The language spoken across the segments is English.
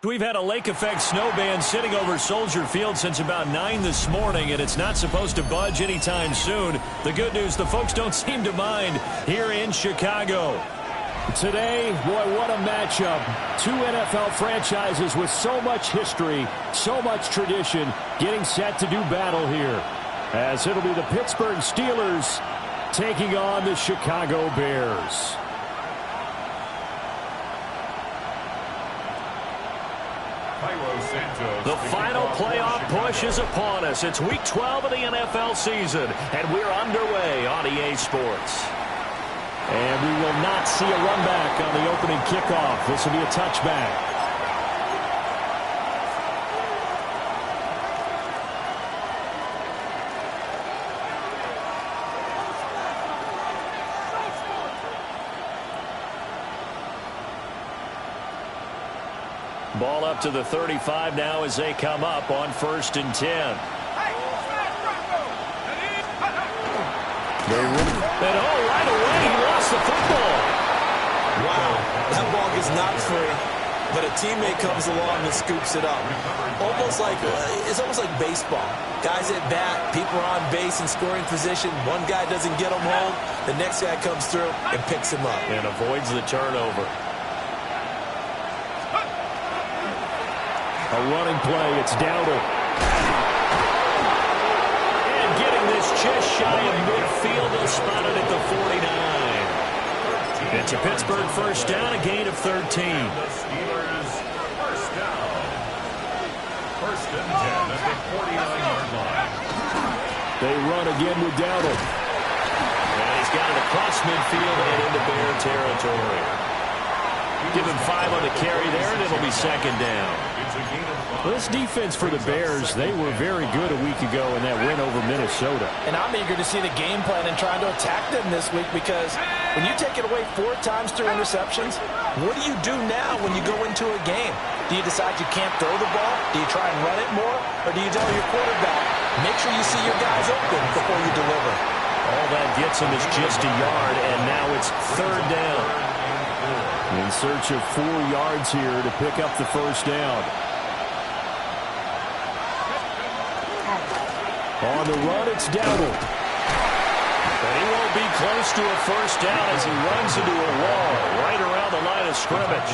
We've had a lake effect snow band sitting over Soldier Field since about 9 this morning, and it's not supposed to budge anytime soon. The good news, the folks don't seem to mind here in Chicago. Today, boy, what a matchup. Two NFL franchises with so much history, so much tradition, getting set to do battle here. As it'll be the Pittsburgh Steelers taking on the Chicago Bears. The final playoff push is upon us. It's Week 12 of the NFL season, and we're underway on EA Sports. And we will not see a run back on the opening kickoff. This will be a touchback. Ball up to the 35 now as they come up on 1st and 10. And right away, he lost the football. Wow, that ball is not free, but a teammate comes along and scoops it up. It's almost like baseball. Guys at bat, people are on base in scoring position. One guy doesn't get him home, the next guy comes through and picks him up. And avoids the turnover. A running play, it's Dowdle. And getting this just shy of midfield, they'll spot it at the 49. It's a Pittsburgh first down, a gain of 13. The Steelers first down. 1st and 10 at the 49-yard line. They run again with Dowdle. And he's got it across midfield and into Bear territory. Give him 5 on the carry there, and it'll be 2nd down. This defense for the Bears, they were very good a week ago in that win over Minnesota. And I'm eager to see the game plan and trying to attack them this week, because when you take it away 4 times through interceptions, what do you do now when you go into a game? Do you decide you can't throw the ball? Do you try and run it more? Or do you tell your quarterback, make sure you see your guys open before you deliver? All that gets him is just a yard, and now it's 3rd down. In search of 4 yards here to pick up the first down. On the run, it's Dowdle. But he won't be close to a first down as he runs into a wall right around the line of scrimmage.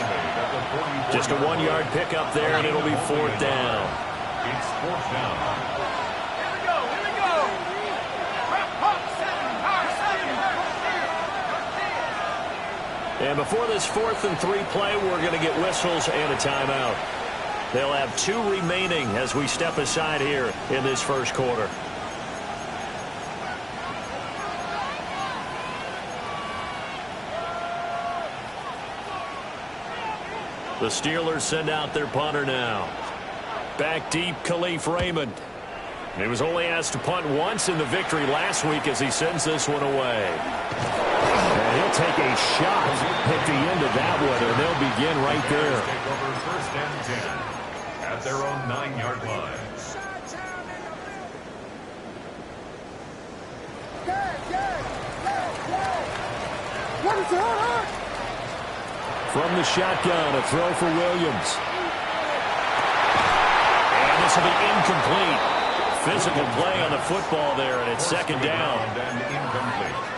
Just a 1-yard pickup there, and it'll be 4th down. It's 4th down. And before this 4th and 3 play, we're going to get whistles and a timeout. They'll have 2 remaining as we step aside here in this first quarter. The Steelers send out their punter now. Back deep, Khalif Raymond. He was only asked to punt once in the victory last week as he sends this one away. And he'll take a shot at the end of that one, and they'll begin right there. Take over 1st and 10 at their own 9-yard line. From the shotgun, a throw for Williams. And this will be incomplete. Physical play on the football there, and it's 2nd down.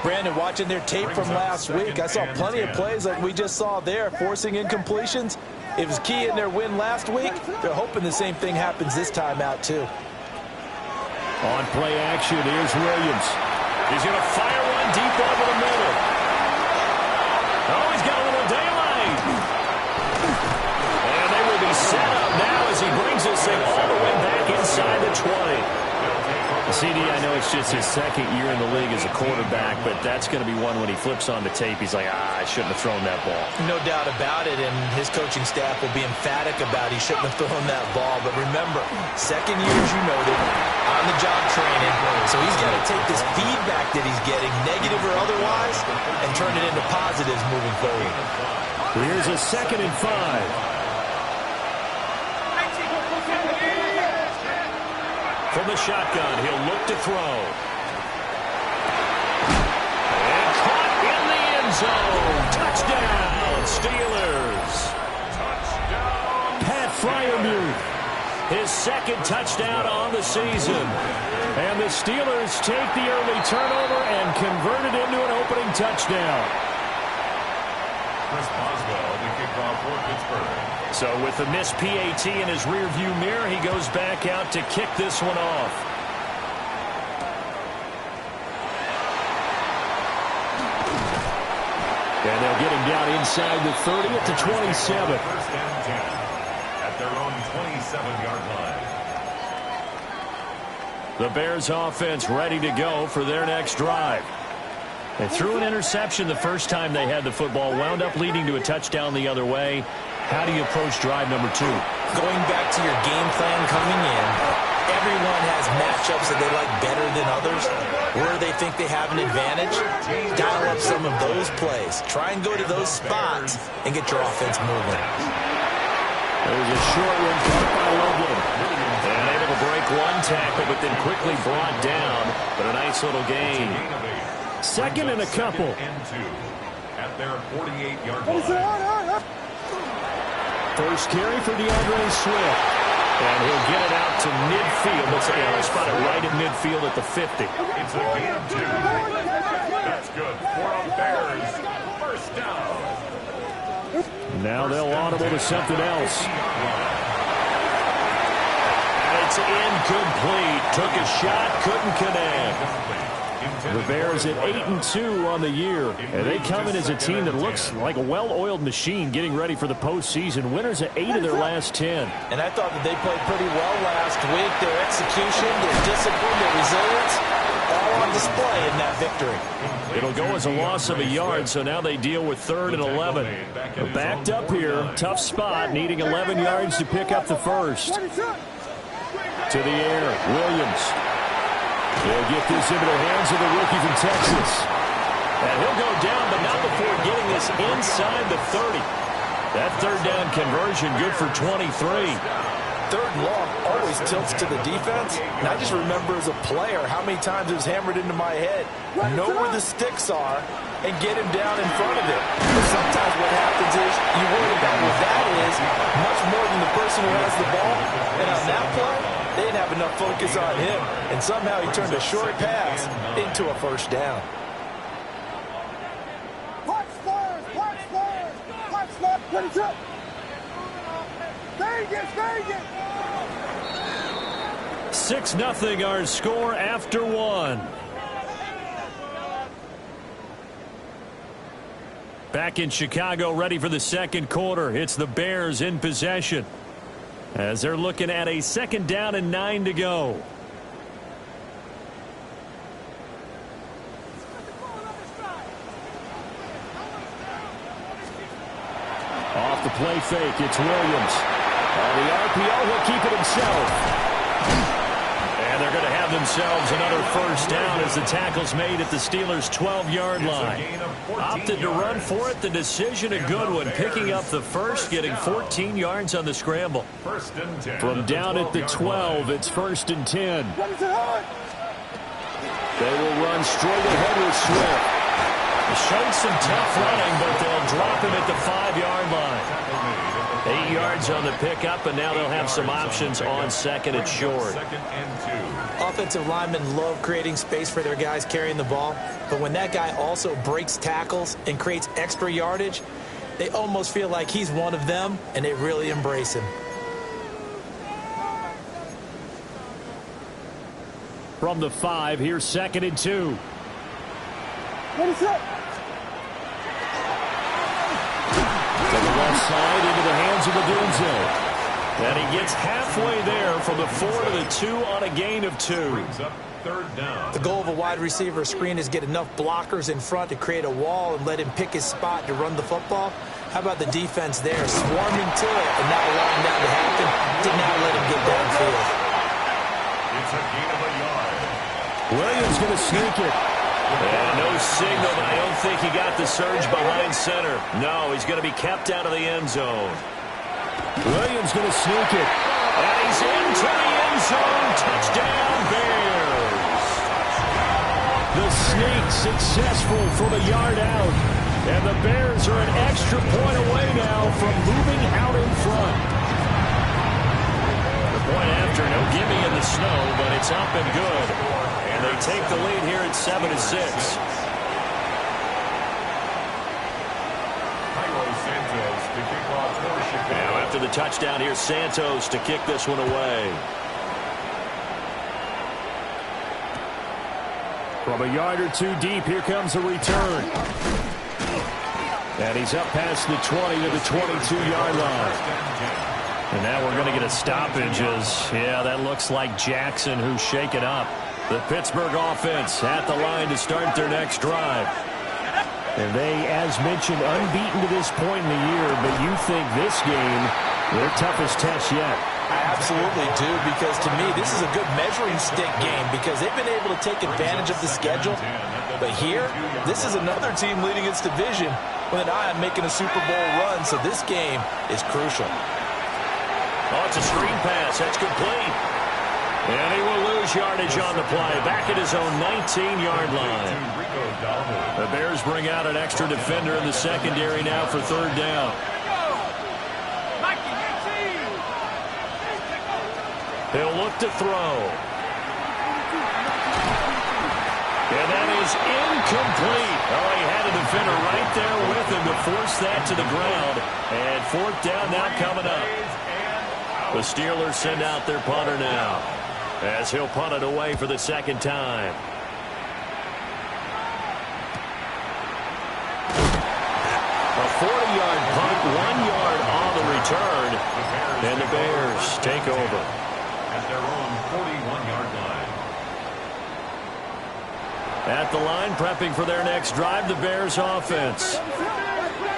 Brandon, watching their tape from last week, I saw plenty of plays like we just saw there, forcing incompletions. It was key in their win last week. They're hoping the same thing happens this time out, too. On play action, here's Williams. He's going to fire one deep over the middle. Oh, he's got a little daylight. And they will be set up now as he brings this thing all the way back inside the 20. CD, I know it's just his 2nd year in the league as a quarterback, but that's going to be one when he flips on the tape, he's like, I shouldn't have thrown that ball. No doubt about it, and his coaching staff will be emphatic about he shouldn't have thrown that ball. But remember, 2nd year, as you noted, on-the-job training, so he's got to take this feedback that he's getting, negative or otherwise, and turn it into positives moving forward. Here's a 2nd and 5. From the shotgun, he'll look to throw. And caught in the end zone. Touchdown, Steelers. Touchdown. Pat his second touchdown on the season. And the Steelers take the early turnover and convert it into an opening touchdown. Chris Boswell, the kickoff for Pittsburgh. So with the missed PAT in his rearview mirror, he goes back out to kick this one off. And they'll get him down inside the 30 at the 27. First and 10 at their own 27-yard line. The Bears offense ready to go for their next drive. They threw an interception the first time they had the football, wound up leading to a touchdown the other way. How do you approach drive number 2? Going back to your game plan coming in, everyone has matchups that they like better than others. Where they think they have an advantage, dial up some of those plays. Try and go to those spots and get your offense moving. There's a short one caught by Logan. And able to break one tackle, but then quickly brought down. But a nice little gain. Second and a couple. And 2 at their 48-yard line. First carry for DeAndre Swift. And he'll get it out to midfield. Looks like he'll spot it right at midfield at the 50. It's a gain of 2. That's good for a Bears first down. Now they'll audible to something else. It's incomplete. Took a shot, couldn't connect. The Bears at 8-2 on the year. And they come in as a team that looks like a well-oiled machine getting ready for the postseason. Winners at 8 of their last 10. And I thought that they played pretty well last week. Their execution, their discipline, their resilience, all on display in that victory. It'll go as a loss of a yard, so now they deal with 3rd and 11. They're backed up here. Tough spot, needing 11 yards to pick up the first. To the air, Williams. They'll get this into the hands of the rookie from Texas. And he'll go down, but not before getting this inside the 30. That 3rd down conversion good for 23. 3rd and long always tilts to the defense. And I just remember as a player how many times it was hammered into my head. Know where the sticks are and get him down in front of it. But sometimes what happens is you worry about what that is much more than the person who has the ball. And on that play, they didn't have enough focus on him. And somehow he turned a short pass into a first down. Watch Spurs! Watch Spurs! Watch Spurs! Finish up! Vegas! Vegas! 6-0 our score after 1. Back in Chicago, ready for the second quarter. It's the Bears in possession, as they're looking at a 2nd down and 9 to go. Off the play fake, it's Williams. On the RPO, he'll keep it himself. And they're going to have themselves another first down as the tackle's made at the Steelers' 12-yard line. Opted to run for it. The decision a good one. Picking up the first, getting 14 yards on the scramble. First and 10. From down at the 12, it's 1st and 10. They will run straight ahead with Swift. Showed some tough running, but they'll drop him at the 5-yard line. 8 yards on the pickup, and now they'll have some options on 2nd and short. 2nd and 2. Offensive linemen love creating space for their guys carrying the ball. But when that guy also breaks tackles and creates extra yardage, they almost feel like he's one of them, and they really embrace him. From the 5, here's 2nd and 2. Finish up! To the left side into the hands of Odunze. And he gets halfway there from the 4 to the 2 on a gain of 2. Brings up 3rd down. The goal of a wide receiver screen is get enough blockers in front to create a wall and let him pick his spot to run the football. How about the defense there, swarming to it and not allowing that to happen? Did not let him get downfield. It's a gain of a yard. Williams going to sneak it. And no signal, but I don't think he got the surge behind center. No, he's going to be kept out of the end zone. Williams going to sneak it. And he's into the end zone. Touchdown, Bears. The sneak successful from a yard out. And the Bears are an extra point away now from moving out in front. The point It's up and good. And they take the lead here at 7-6. Now after the touchdown, here's Santos to kick this one away. From a yard or two deep, here comes a return. And he's up past the 20 to the 22-yard line. And now we're going to get a stoppage as, that looks like Jackson who's shaken up. The Pittsburgh offense at the line to start their next drive. And they, as mentioned, unbeaten to this point in the year, but you think this game, their toughest test yet. I absolutely do, because to me, this is a good measuring stick game because they've been able to take advantage of the schedule. But here, this is another team leading its division with an eye on making a Super Bowl run, so this game is crucial. Oh, it's a screen pass. That's complete. And he will lose yardage on the play. Back at his own 19-yard line. The Bears bring out an extra defender in the secondary now for third down. He'll look to throw. And that is incomplete. Oh, he had a defender right there with him to force that to the ground. And fourth down now coming up. The Steelers send out their punter now, as he'll punt it away for the second time. A 40-yard punt, 1 yard on the return, and the Bears take over. At their own 41-yard line. At the line, prepping for their next drive, the Bears offense.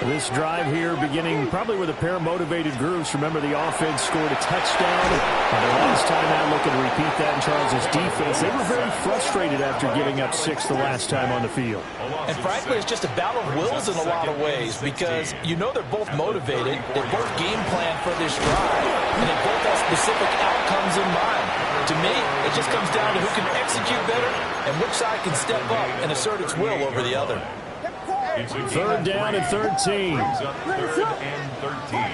This drive here beginning probably with a pair of motivated groups. Remember, the offense scored a touchdown. And the last time out, looking to repeat that in Charles' defense. They were very frustrated after giving up 6 the last time on the field. And frankly, it's just a battle of wills in a lot of ways because you know they're both motivated. They both game plan for this drive. And they both have specific outcomes in mind. To me, it just comes down to who can execute better and which side can step up and assert its will over the other. Third down and 13. Third and 13.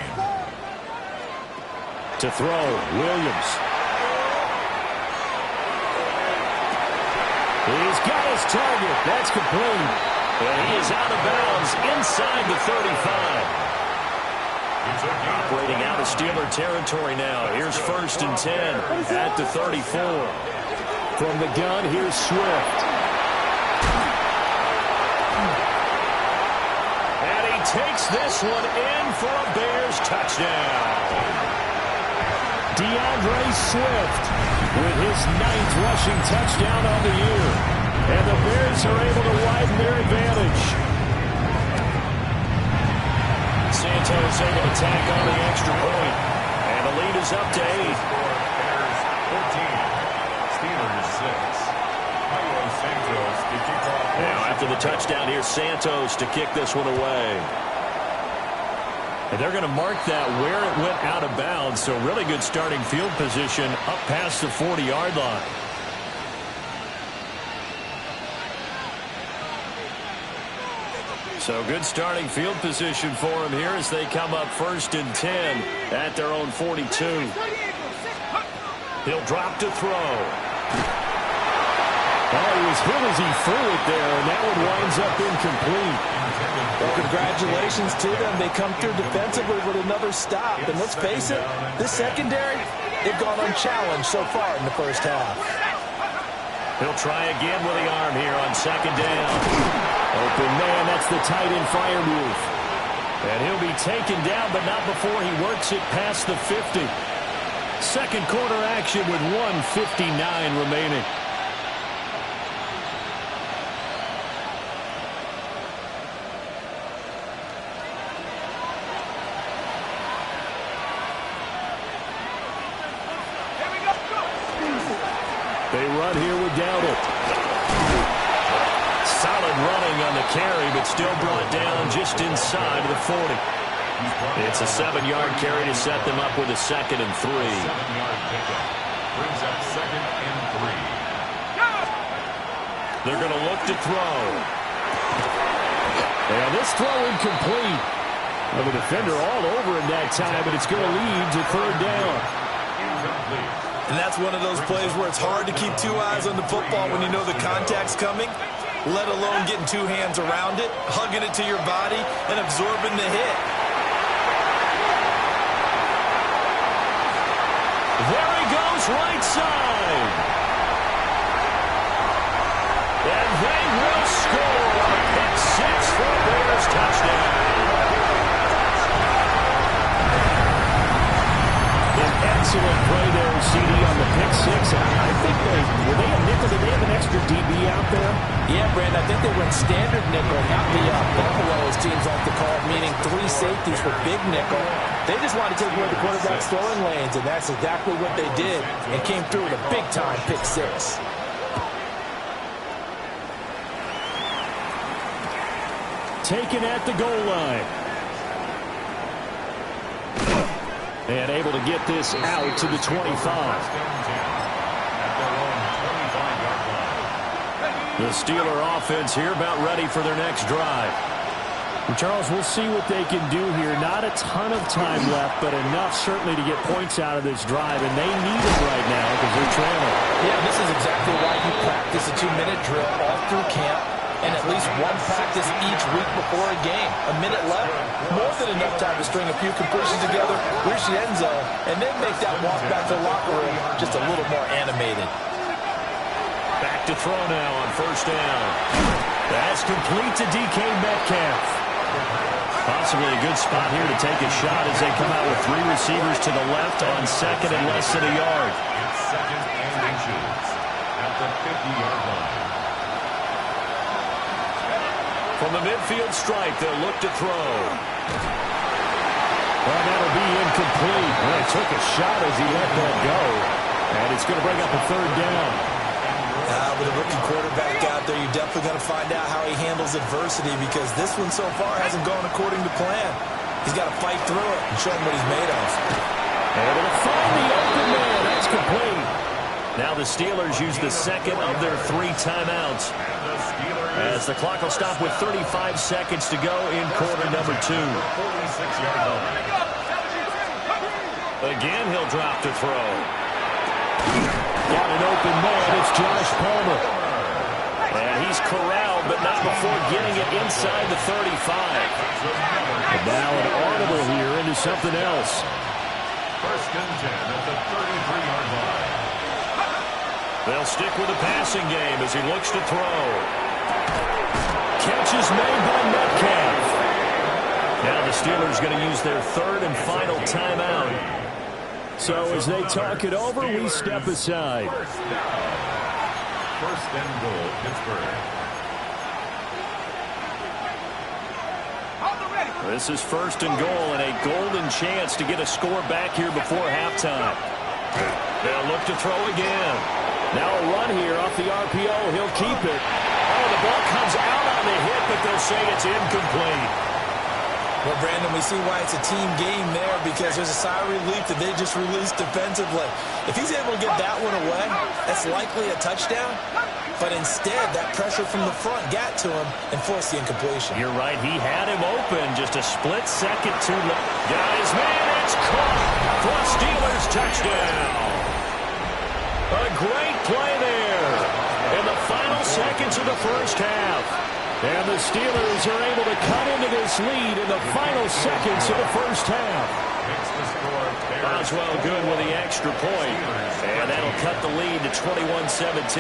To throw, Williams. He's got his target. That's complete. And he is out of bounds inside the 35. Operating out of Steeler territory now. Here's first and 10 at the 34. From the gun, here's Swift. Takes this one in for a Bears touchdown. DeAndre Swift with his 9th rushing touchdown on the year. And the Bears are able to widen their advantage. Santos able to tack on the extra point. And the lead is up to 8. Bears 14. Steelers 6. Santos to kick off. Now after the touchdown, here's Santos to kick this one away. And they're going to mark that where it went out of bounds. So really good starting field position up past the 40-yard line. So good starting field position for them here as they come up first and 10 at their own 42. He'll drop to throw. Oh, he was hit as he threw it there, and that one winds up incomplete. Well, congratulations to them. They come through defensively with another stop. And let's face it, this secondary, they've gone unchallenged so far in the first half. He'll try again with the arm here on second down. Open man, that's the tight end fire move. And he'll be taken down, but not before he works it past the 50. Second quarter action with 1:59 remaining. They run here with Dowdle. Solid running on the carry, but still brought down just inside the 40. It's a 7-yard carry to set them up with a 2nd and 3. 7-yard pickup. Brings up 2nd and 3. They're going to look to throw. And this throw incomplete. Well, the defender all over him that time, but it's going to lead to third down. Incomplete. And that's one of those plays where it's hard to keep two eyes on the football when you know the contact's coming, let alone getting two hands around it, hugging it to your body, and absorbing the hit. There he goes, right side. And they will score a pick six for a Bears touchdown. An excellent play there, CD, on the pick six. I think were they a nickel? Did they have an extra DB out there? Yeah, Brandon, I think they went standard nickel, not the Buffalo, as teams like to call it, meaning three safeties for big nickel. They just wanted to take away the quarterback's throwing lanes, and that's exactly what they did, and came through with a big-time pick six. Taken at the goal line. And able to get this out to the 25. The Steeler offense here about ready for their next drive. And Charles, we'll see what they can do here. Not a ton of time left, but enough certainly to get points out of this drive, and they need it right now because they're trailing. Yeah, this is exactly why you practice a 2-minute drill all through camp, and at least one practice each week before a game. A minute left, more than enough time to string a few completions together, reach the end zone, and then make that walk back to the locker room just a little more animated. Back to throw now on first down. That's complete to DK Metcalf. Possibly a good spot here to take a shot as they come out with three receivers to the left on second and less than a yard. It's second and inches at the 50-yard line. From the midfield stripe, they'll look to throw. Well, that'll be incomplete. Well, he took a shot as he let that go. And it's going to bring up a third down. With a rookie quarterback out there, you're definitely going to find out how he handles adversity because this one so far hasn't gone according to plan. He's got to fight through it and show him what he's made of. Able to find the open man. That's complete. Now the Steelers use the second of their 3 timeouts as the clock will stop with 35 seconds to go in quarter number 2. Again, he'll drop to throw. Got an open man. It's Josh Palmer. And he's corralled, but not before getting it inside the 35. And now an audible here into something else. First and 10 at the 33-yard line. They'll stick with the passing game as he looks to throw. Catch is made by Metcalf. Now the Steelers going to use their third and final timeout. So as they talk it over, we step aside. First down. First and goal, Pittsburgh. This is first and goal and a golden chance to get a score back here before halftime. They'll look to throw again. Now a run here off the RPO. He'll keep it. Oh, the ball comes out on the hit, but they'll say it's incomplete. Well, Brandon, we see why it's a team game there because there's a sigh of relief that they just released defensively. If he's able to get that one away, that's likely a touchdown. But instead, that pressure from the front got to him and forced the incompletion. You're right. He had him open. Just a split second too late. Got his man. It's caught for a Steelers touchdown. A great play there in the final seconds of the first half. And the Steelers are able to cut into this lead in the final seconds of the first half. Boswell good with the extra point. And that'll cut the lead to 21-17.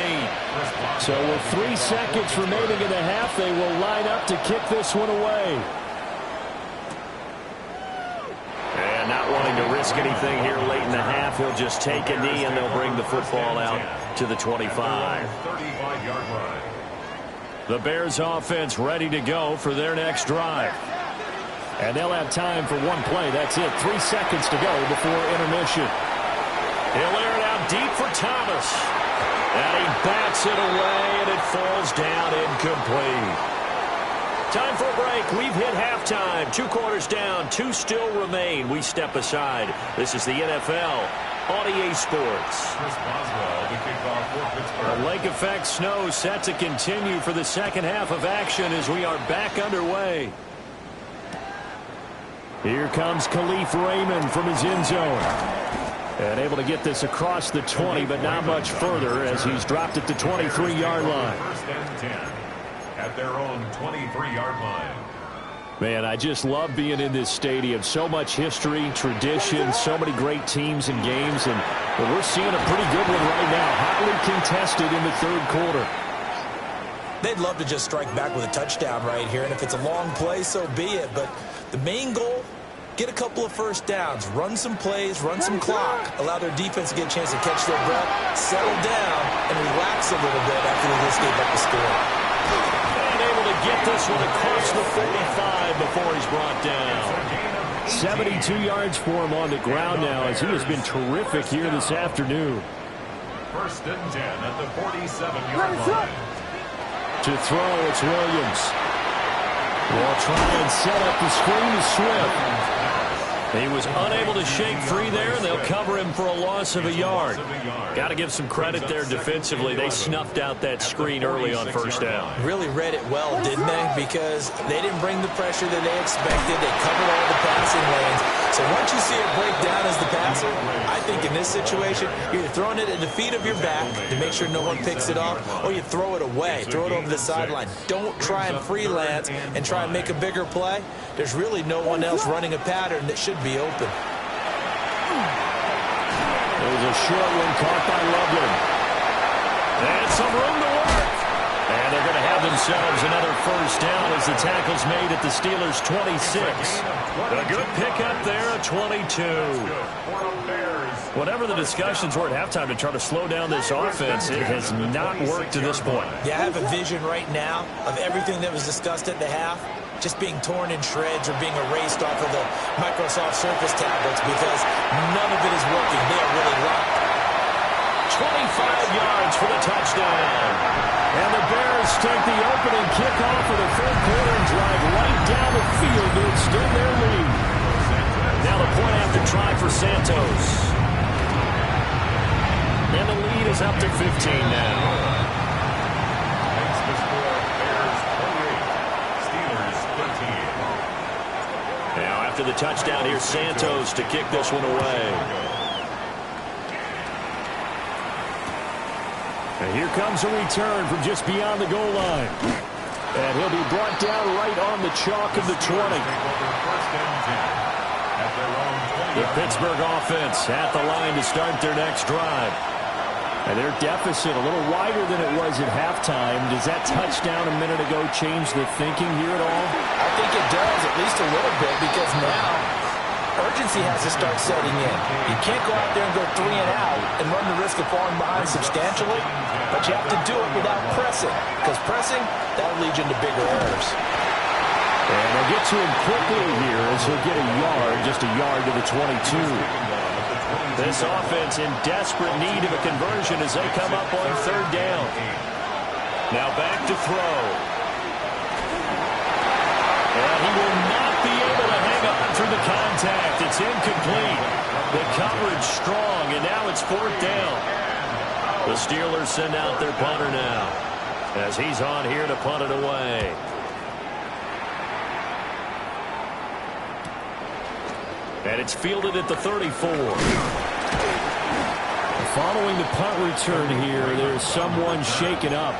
So with 3 seconds remaining in the half, they will line up to kick this one away. And not wanting to risk anything here late in the half, he'll just take a knee and they'll bring the football out to the 25. 35-yard line. The Bears offense ready to go for their next drive. And they'll have time for one play. That's it. 3 seconds to go before intermission. He'll air it out deep for Thomas. And he bats it away, and it falls down incomplete. Time for a break. We've hit halftime. 2 quarters down. 2 still remain. We step aside. This is the NFL on EA Sports. Chris Boswell, the kickoff for Pittsburgh. The lake effect snow set to continue for the second half of action as we are back underway. Here comes Khalif Raymond from his end zone. And able to get this across the 20, but not much further as he's dropped at the 23-yard line. First and 10 at their own 23-yard line. Man, I just love being in this stadium. So much history, tradition, so many great teams and games. And we're seeing a pretty good one right now. Hotly contested in the third quarter. They'd love to just strike back with a touchdown right here. And if it's a long play, so be it. But the main goal, get a couple of first downs, run some plays, run some clock, allow their defense to get a chance to catch their breath, settle down, and relax a little bit after they just gave up the score. And able to get this one across the 45 before he's brought down. 72 yards for him on the ground now as he has been terrific here this afternoon. First and 10 at the 47-yard line. To throw, it's Williams. Will try and set up the screen to Swift. He was unable to shake free there, and they'll cover him for a loss of a yard. Got to give some credit there defensively. They snuffed out that screen early on first down. Really read it well, didn't they? Because they didn't bring the pressure that they expected. They covered all the passing lanes. So once you see it break down as the passer, I think in this situation, you're throwing it at the feet of your back to make sure no one picks it off, or you throw it away, throw it over the sideline. Don't try and freelance and try and make a bigger play. There's really no one else running a pattern that should be open. There's a short one caught by Loveland. And some room to work. And they're going to have themselves another first down as the tackle's made at the Steelers' 26. A good pickup there at 22. Whatever the discussions were at halftime to try to slow down this offense, it has not worked to this point. Yeah, I have a vision right now of everything that was discussed at the half just being torn in shreds or being erased off of the Microsoft Surface tablets because none of it is working. They are really locked. 25 yards for the touchdown. And the Bears take the opening kickoff of the third quarter and drive right down the field to extend their lead. Now the point after try for Santos. And the lead is up to 15 now. Makes the score Bears 28, Steelers 13. Now after the touchdown, here's Santos to kick this one away. And here comes a return from just beyond the goal line. And he'll be brought down right on the chalk of the 20. The Pittsburgh offense at the line to start their next drive. And their deficit a little wider than it was at halftime. Does that touchdown a minute ago change the thinking here at all? I think it does, at least a little bit, because now urgency has to start setting in. You can't go out there and go 3 and out and run the risk of falling behind substantially, but you have to do it without pressing, because pressing, that'll lead you into bigger errors. And they'll get to him quickly here as he'll get a yard, just a yard to the 22. This offense in desperate need of a conversion as they come up on third down. Now back to throw. And he will not be able to hang on through the contact. It's incomplete. The coverage strong, and now it's fourth down. The Steelers send out their punter now as he's on here to punt it away. And it's fielded at the 34. Following the punt return here, there's someone shaken up.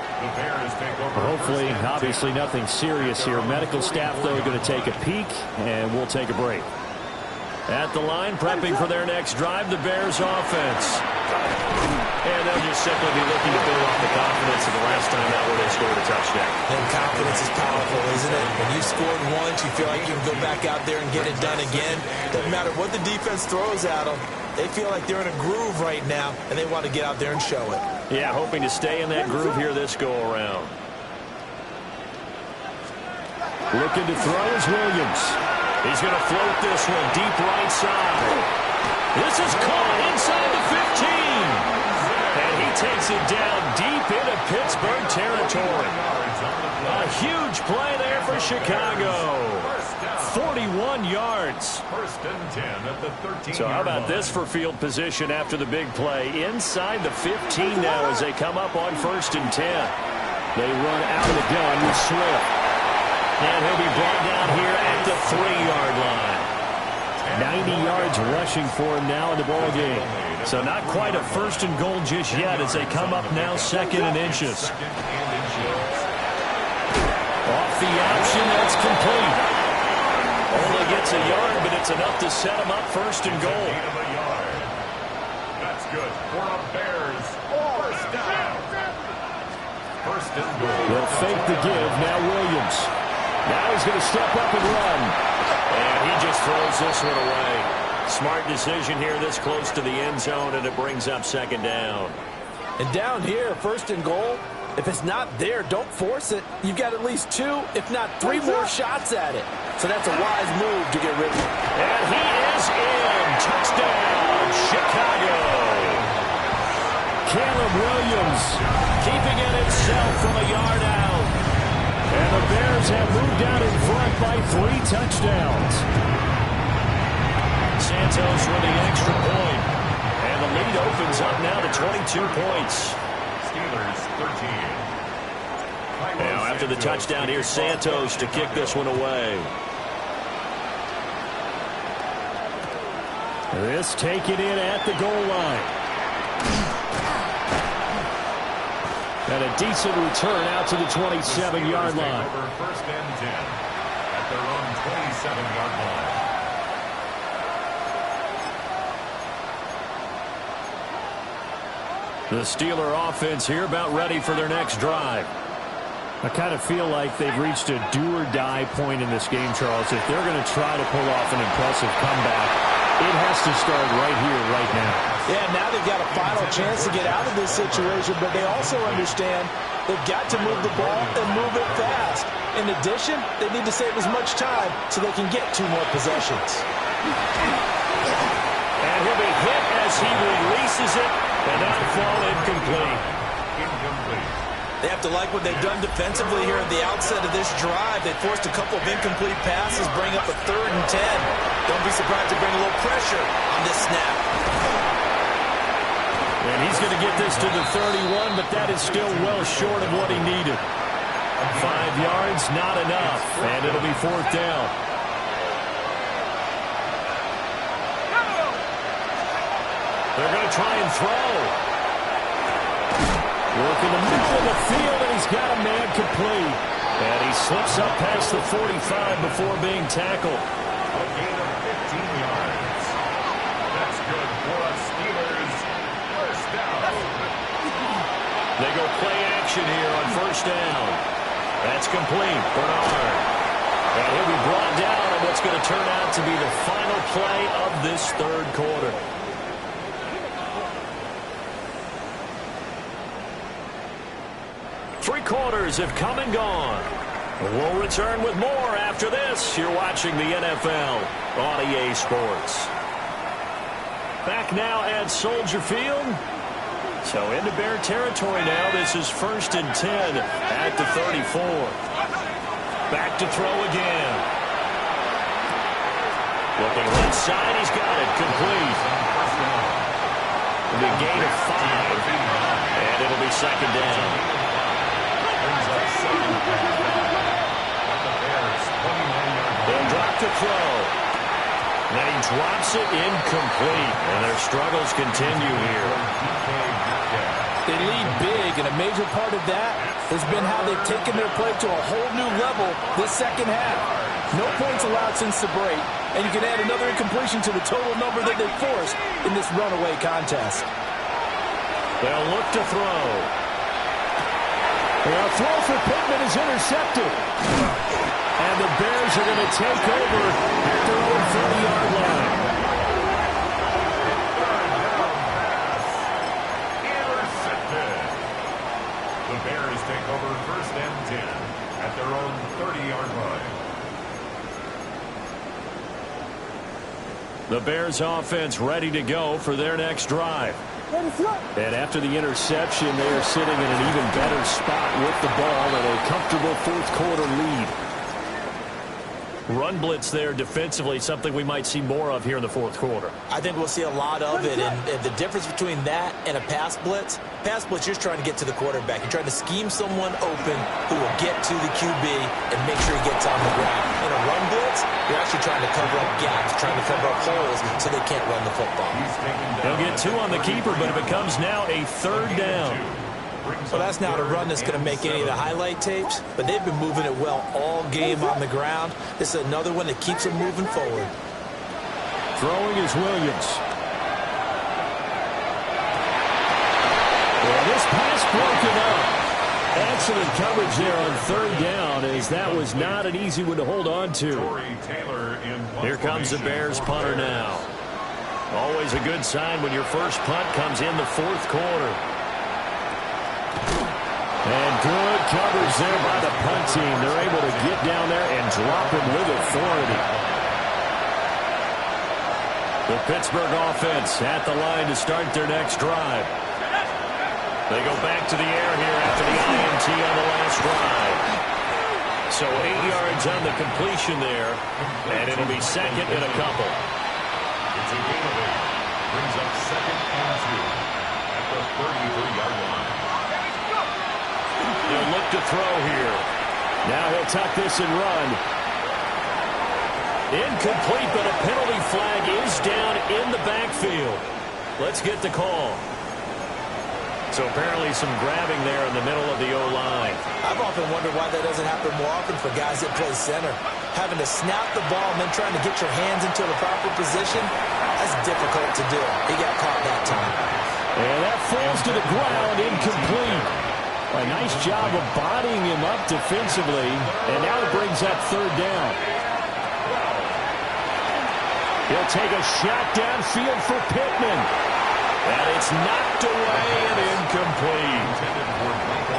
Hopefully, obviously nothing serious here. Medical staff, though, are going to take a peek, and we'll take a break. At the line, prepping for their next drive, the Bears offense. And they'll just simply be looking to build off the confidence of the last time out where they scored a touchdown. And confidence is powerful, isn't it? When you scored once, you feel like you can go back out there and get it done again. Doesn't matter what the defense throws at them. They feel like they're in a groove right now, and they want to get out there and show it. Yeah, hoping to stay in that groove here this go-around. Looking to throw is Williams. He's going to float this one deep right side. This is caught inside the 15. And he takes it down deep into Pittsburgh territory. A huge play there for Chicago. 41 yards. First and 10 at the 13. So how about this for field position after the big play? Inside the 15 now as they come up on first and 10. They run out of the gun with Swift. And he'll be brought down here at the 3-yard line. 90 yards rushing for him now in the ball game. So not quite a first and goal just yet as they come up now second and inches. Off the option, that's complete. Only gets a yard, but it's enough to set him up first and goal. That's good for the Bears. First down. First and goal. They'll fake the give. Now Williams. Now he's going to step up and run. And he just throws this one away. Smart decision here this close to the end zone, and it brings up second down. And down here, first and goal, if it's not there, don't force it. You've got at least 2, if not 3 more shots at it. So that's a wise move to get rid of it. And he is in. Touchdown, Chicago. Caleb Williams keeping it himself from a yard out. And the Bears have moved out in front by 3 touchdowns. Santos with the extra point. And the lead opens up now to 22 points. Steelers 13. Now after the touchdown, here's Santos to kick this one away. This taken in at the goal line. And a decent return out to the 27-yard line. First and 10 at their own 27-yard line. The Steeler offense here about ready for their next drive. I kind of feel like they've reached a do-or-die point in this game, Charles. If they're going to try to pull off an impressive comeback, it has to start right here, right now. Yeah, now they've got a final chance to get out of this situation, but they also understand they've got to move the ball and move it fast. In addition, they need to save as much time so they can get 2 more possessions. And he'll be hit as he releases it, and that'll fall incomplete. They have to like what they've done defensively here at the outset of this drive. They forced a couple of incomplete passes, bring up a 3rd and 10. Don't be surprised to bring a little pressure on this snap. And he's going to get this to the 31, but that is still well short of what he needed. 5 yards, not enough, and it'll be 4th down. They're going to try and throw. Work in the middle of the field, and he's got a man complete. And he slips up past the 45 before being tackled. A gain of 15 yards. That's good for the Steelers. First down. They go play action here on first down. That's complete. Bernard. And he'll be brought down on what's going to turn out to be the final play of this 3rd quarter. Three quarters have come and gone. We'll return with more after this. You're watching the NFL on EA Sports. Back now at Soldier Field. So into Bear territory now. This is 1st and 10 at the 34. Back to throw again. Looking left side. He's got it. Complete. The gain of 5. And it'll be 2nd down. They'll drop to throw. Then he drops it incomplete. And their struggles continue here. They lead big, and a major part of that has been how they've taken their play to a whole new level this second half. No points allowed since the break, and you can add another incompletion to the total number that they've forced in this runaway contest. They'll look to throw. A throw for Pittman is intercepted. And the Bears are going to take over at their own 30-yard line. Intercepted. The Bears take over 1st and 10 at their own 30-yard line. The Bears offense ready to go for their next drive. And after the interception, they are sitting in an even better spot with the ball and a comfortable 4th quarter lead. Run blitz there defensively, something we might see more of here in the 4th quarter. I think we'll see a lot of it, and the difference between that and a pass blitz, you're just trying to get to the quarterback. You're trying to scheme someone open who will get to the QB and make sure he gets on the ground. In a run blitz, blitz, you're actually trying to cover up gaps, trying to cover up holes so they can't run the football. They'll get 2 on the keeper, but it becomes now a 3rd down. Well, that's not a run that's going to make any of the highlight tapes, but they've been moving it well all game on the ground. This is another one that keeps them moving forward. Throwing is Williams. Well, this pass broken up. Excellent coverage there on 3rd down, as that was not an easy one to hold on to. Here comes the Bears punter now. Always a good sign when your first punt comes in the 4th quarter. And good coverage there by the punt team. They're able to get down there and drop him with authority. The Pittsburgh offense at the line to start their next drive. They go back to the air here after the INT on the last drive. So 8 yards on the completion there, and it'll be 2nd and a couple. It's a gain of 8. Brings up 2nd and 2 at the 33-yard line. He'll look to throw here. Now he'll tuck this and run. Incomplete, but a penalty flag is down in the backfield. Let's get the call. So apparently some grabbing there in the middle of the O-line. I've often wondered why that doesn't happen more often for guys that play center. Having to snap the ball and then trying to get your hands into the proper position, that's difficult to do. He got caught that time. And that falls to the ground, incomplete. A nice job of bodying him up defensively, and now it brings up 3rd down. He'll take a shot downfield for Pittman. And it's knocked away and incomplete.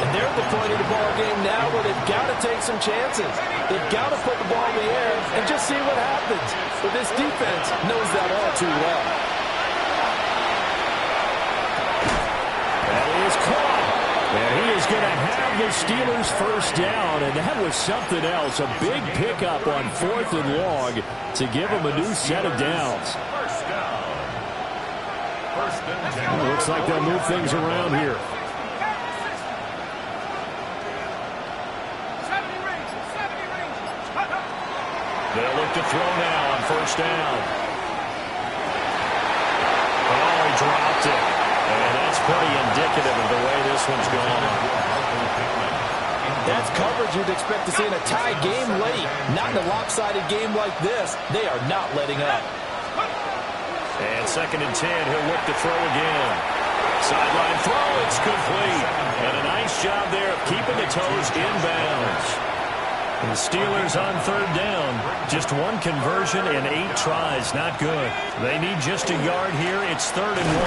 And they're at the point of the ball game now where they've got to take some chances. They've got to put the ball in the air and just see what happens. But this defense knows that all too well. That is caught. And he is going to have the Steelers first down. And that was something else. A big pickup on 4th and long to give them a new set of downs. Well, looks like they'll move things around here. They'll look to throw now on 1st down. Oh, he dropped it. And that's pretty indicative of the way this one's going. That's coverage you'd expect to see in a tie game late. Not in a lopsided game like this. They are not letting up. And 2nd and 10, he'll look to throw again. Sideline throw, it's complete. And a nice job there of keeping the toes inbounds. And the Steelers on 3rd down. Just 1 conversion and 8 tries, not good. They need just a yard here. It's 3rd and 1.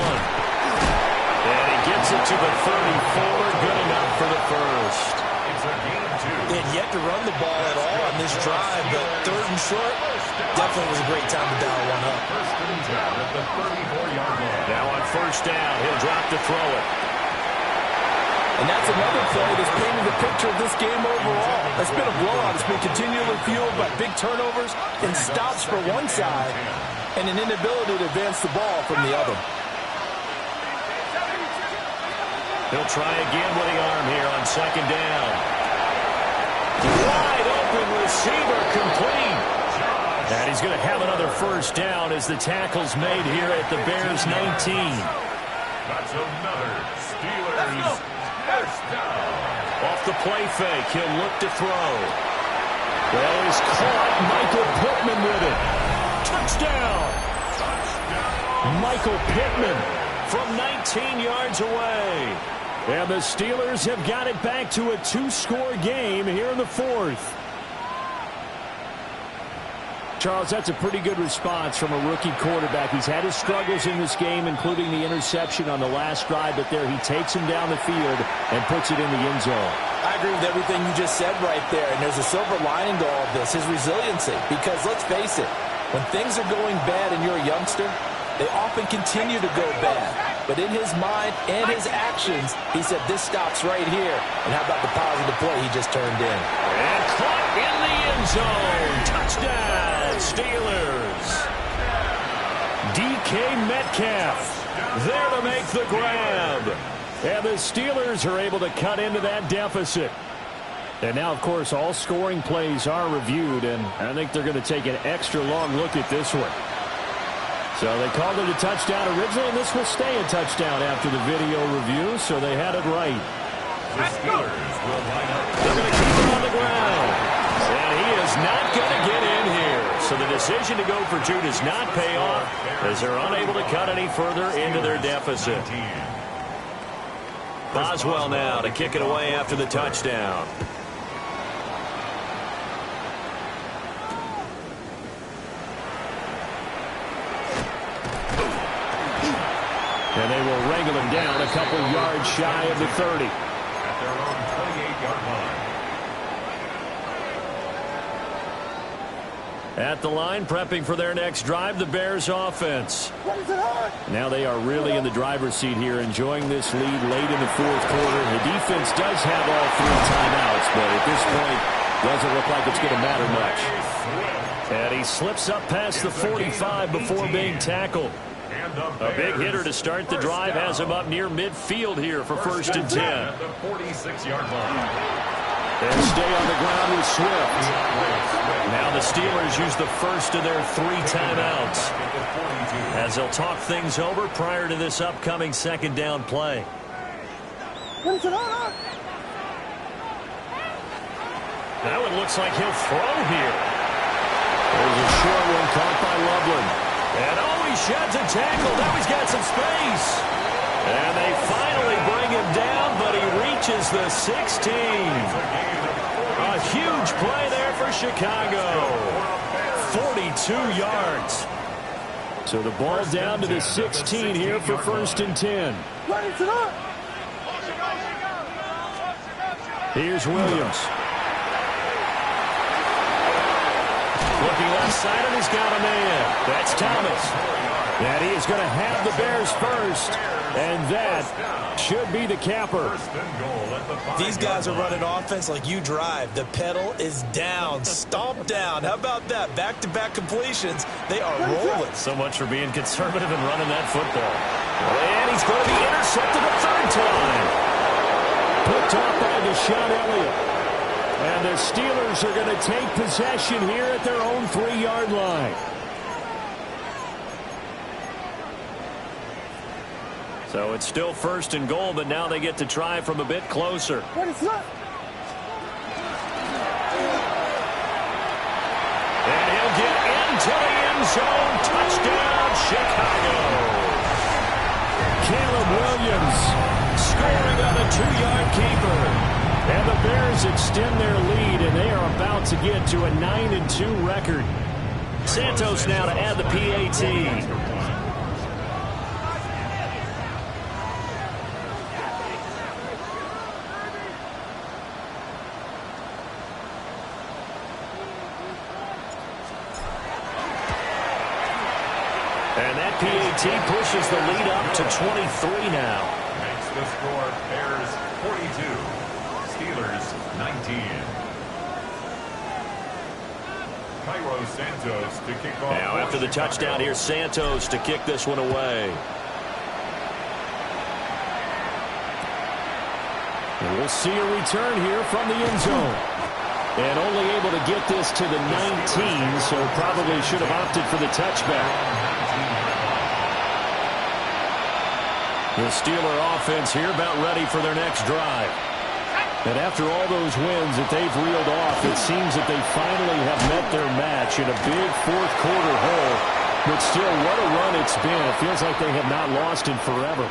And he gets it to the 34, good enough for the first. They had yet to run the ball at all on this drive, but 3rd and short definitely was a great time to dial one up. Now on 1st down, he'll drop to throw it. And that's another play that's painted the picture of this game overall. It's been a blowout. It's been continually fueled by big turnovers and stops for one side and an inability to advance the ball from the other. He'll try again with the arm here on 2nd down. Wide open receiver, complete. And he's going to have another 1st down as the tackle's made here at the Bears 19. That's another Steelers first down. Off the play fake, he'll look to throw. Well, he's caught. Michael Pittman with it. Touchdown. Michael Pittman from 19 yards away. And the Steelers have got it back to a 2-score game here in the 4th. Charles, that's a pretty good response from a rookie quarterback. He's had his struggles in this game, including the interception on the last drive, but there he takes him down the field and puts it in the end zone. I agree with everything you just said right there, and there's a silver lining to all of this, his resiliency. Because let's face it, when things are going bad and you're a youngster, they often continue to go bad. But in his mind and his actions, he said, this stops right here. And how about the positive play he just turned in? And caught in the end zone. Touchdown, Steelers. DK Metcalf there to make the grab. And the Steelers are able to cut into that deficit. And now, of course, all scoring plays are reviewed, and I think they're going to take an extra long look at this one. So they called it a touchdown originally, and this will stay a touchdown after the video review, so they had it right. The Steelers will line up. They're going to keep him on the ground. And he is not going to get in here. So the decision to go for two does not pay off as they're unable to cut any further into their deficit. Boswell now to kick it away after the touchdown. And they will wrangle him down a couple yards shy of the 30. At their own 28-yard line. At the line, prepping for their next drive, the Bears offense. Now they are really in the driver's seat here, enjoying this lead late in the fourth quarter. The defense does have all three timeouts, but at this point, doesn't look like it's going to matter much. And he slips up past the 45 before being tackled. A big hitter to start the drive has him up near midfield here for first and 10. At the 46-yard line. And stay on the ground with Swift. Now the Steelers use the first of their three timeouts as they'll talk things over prior to this upcoming second down play. What is it on? That one looks like he'll throw here. There's a short one caught by Loveland. And he sheds a tackle. Now he's got some space. And they finally bring him down, but he reaches the 16. A huge play there for Chicago. 42 yards. So the ball down to the 16 here for first and 10. Here's Williams. Looking left side, and he's got a man. That's Thomas. And he is going to have the Bears first. And that should be the capper. These guys are running offense like you drive. The pedal is down. Stomp down. How about that? Back-to-back completions. They are rolling. So much for being conservative and running that football. And he's going to be intercepted a third time. Picked off by Deshaun Elliott. And the Steelers are going to take possession here at their own 3-yard line. So it's still first and goal, but now they get to try from a bit closer. What is that? And he'll get into the end zone. Touchdown, Chicago. Caleb Williams scoring on the 2-yard keeper. And the Bears extend their lead, and they are about to get to a 9-2 record. Santos now to add the PAT. And that PAT pushes the lead up to 23 now. Makes the score Bears 42. Steelers 19. Cairo Santos to kick off. Now after the touchdown, here's Santos to kick this one away. And we'll see a return here from the end zone. And only able to get this to the 19, so probably should have opted for the touchback. The Steeler offense here about ready for their next drive. And after all those wins that they've reeled off, it seems that they finally have met their match in a big fourth quarter hole. But still, what a run it's been. It feels like they have not lost in forever.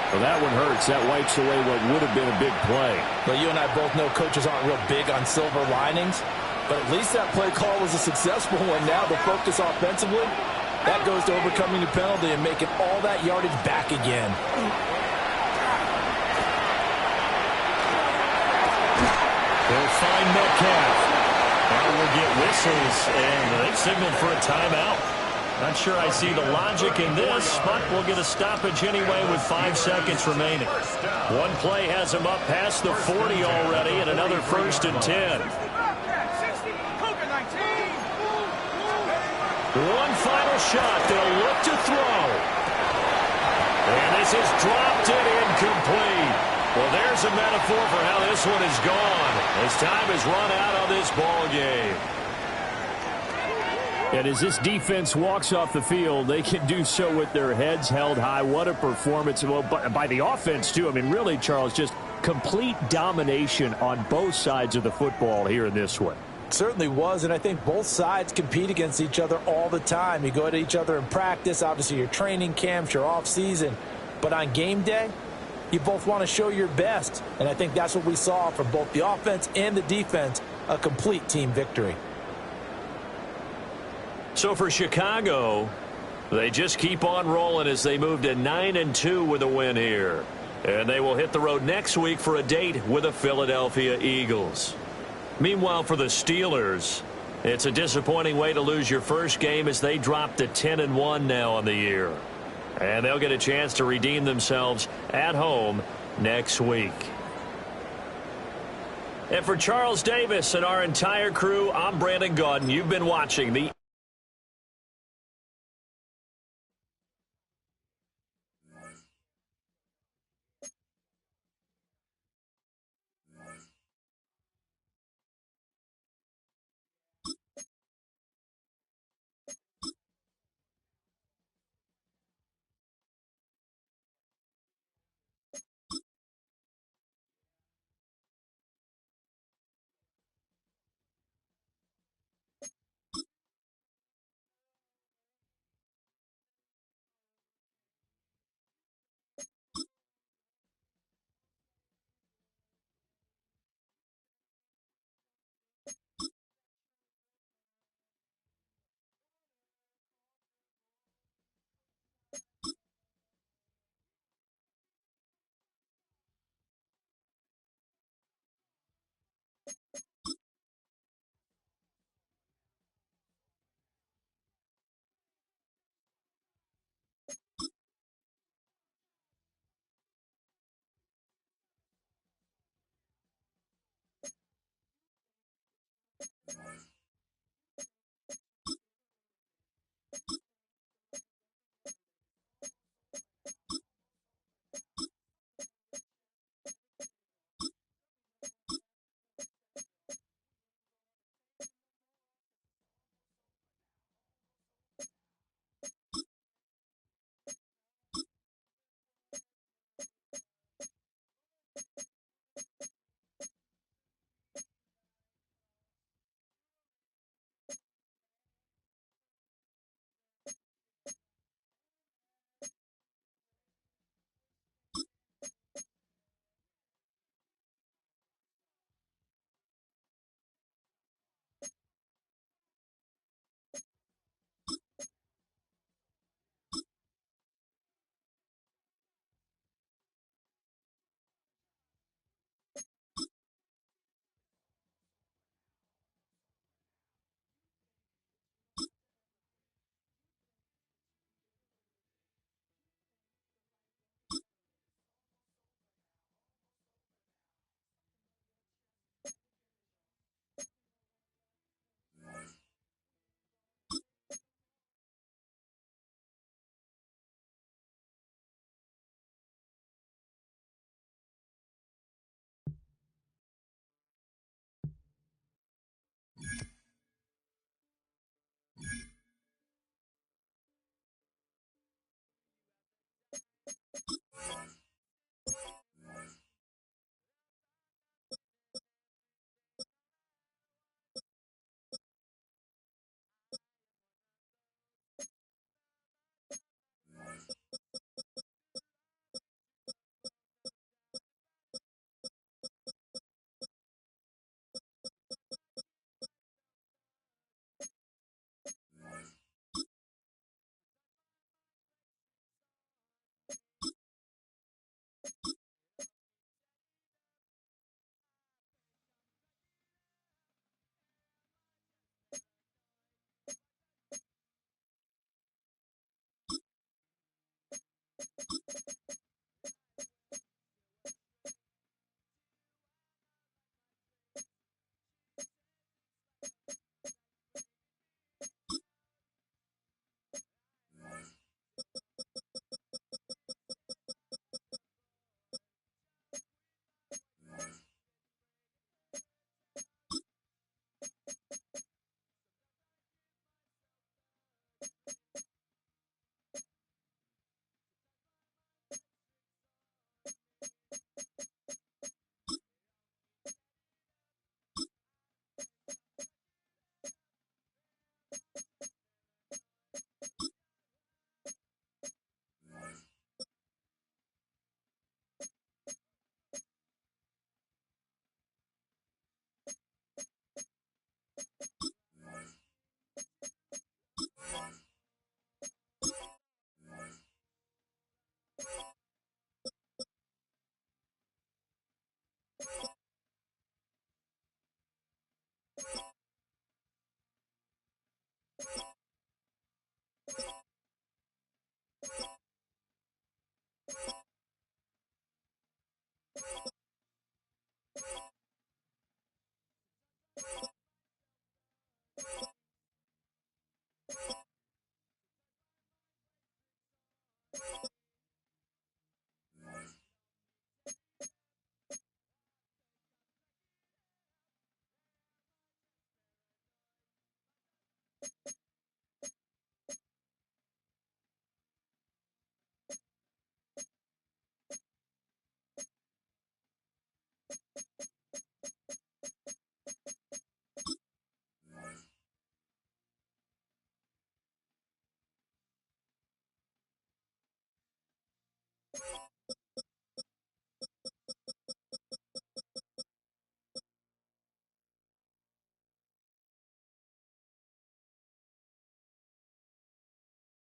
Well, that one hurts. That wipes away what would have been a big play. Well, you and I both know coaches aren't real big on silver linings, but at least that play call was a successful one. Now the focus offensively, that goes to overcoming the penalty and making all that yardage back again. They'll find Metcalf. Now we'll get whistles, and they've signaled for a timeout. Not sure I see the logic in this, but we'll get a stoppage anyway with 5 seconds remaining. One play has him up past the 40 already, and another first and 10. One final shot. They'll look to throw. And this is dropped and incomplete. Well, there's a metaphor for how this one is gone as time has run out on this ball game. And as this defense walks off the field, they can do so with their heads held high. What a performance. Well, by the offense, too. I mean, really, Charles, just complete domination on both sides of the football here in this one. Certainly was, and I think both sides compete against each other all the time. You go at each other in practice, obviously your training camps, your off-season. But on game day, you both want to show your best. And I think that's what we saw from both the offense and the defense, a complete team victory. So for Chicago, they just keep on rolling as they move to 9-2 with a win here. And they will hit the road next week for a date with the Philadelphia Eagles. Meanwhile, for the Steelers, it's a disappointing way to lose your first game as they drop to 10-1 now on the year. And they'll get a chance to redeem themselves at home next week. And for Charles Davis and our entire crew, I'm Brandon Gaudin. You've been watching the